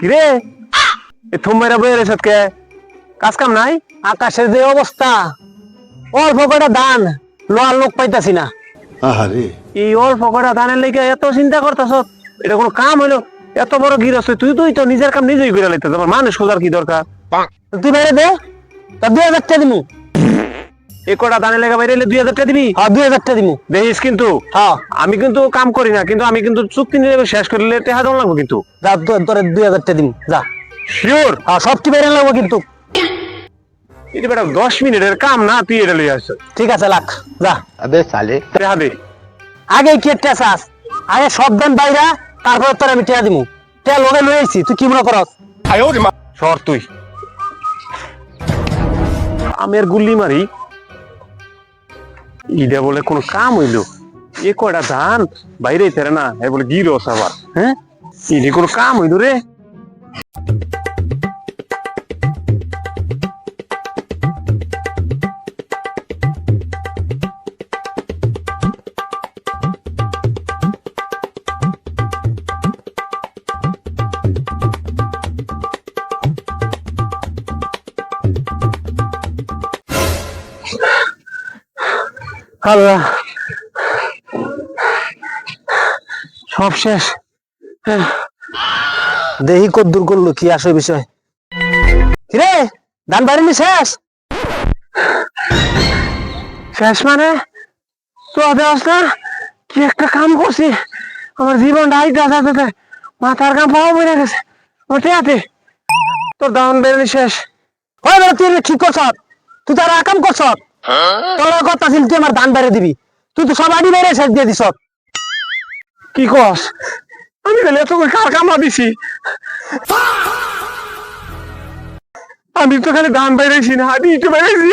কিরে এ থুমেরা বইয়ের সাথে কাজ কাম নাই? আকাশের যে অবস্থা, অল্প কটা ধান লোয়ার লোক পাইতাছি না। এই অল্প কটা ধানের লেগে এত চিন্তা করতেছ? এটা কোনো কাম হইলো? এত বড় গৃহস্থ তুই তো নিজের কাম নিজেই করে লাইতে, তোমার মানুষ খোঁজার কি দরকার? তুই বাইরে দে, তা 2000 টাকা দিমু। এ কটা ধানের লেগে বাইরে 2000 টাকা দিবি? হ্যাঁ 2000 টাকা দিমু। দেখিস কিন্তু হ্যাঁ আমি কিন্তু কাম করি না, কিন্তু আমি কিন্তু চুক্তি নিয়ে শেষ করলে টাকা দেওয়া লাগবো কিন্তু। যা, তোর 2000 টাকা দিমু যা। শিওর? হ্যাঁ সবটি বাইরে লাগবো কিন্তু। এটা বেটা 10 মিনিটের কাম না, তুই এটা লইয়া আসছ। ঠিক আছে লাখ যা। টাকা দে। আগে কি একটা চাস, আগে সব ধান বাইরা, তারপর তোর আমি টাকা দিমু। টাকা লগে লই আইছি, তুই কি মনে করস? সর তুই। আমি আর গুল্লি মারি, ইটা বলে কোন কাম হইলো? এ কয়টা ধান বাইরে তেরে না, এ বলে গিরস আবার। হ্যাঁ, ইনি কোন কাম হইলো রে? আল্লাহ, সব শেষ। দেহি কদ্দুর করলো কি আসে বিষয়। কিরে ধান বাইরে নি শেষ? শেষ মানে তো দেওয়াস না? কি একটা কাম করছি, আমার জীবনটা আইতে আসতে মাথার কাম পাওয়া বইরা গেছে। ওঠে হাতে তোর দান বেরোনি শেষ। ওই বেটা তুই ঠিক করছ, তুই তার আকাম করছ। তোর কথা ছিল তুই আমার ধান বাইরে দিবি, তুই তো সব আডি বাইরে শেষ দিয়ে দিছ। কি কস? আমি গেলে এত কার কামা দিছি? আমি তো খালি ধান বাইরেছি না, আদি একটু বাইরেছি।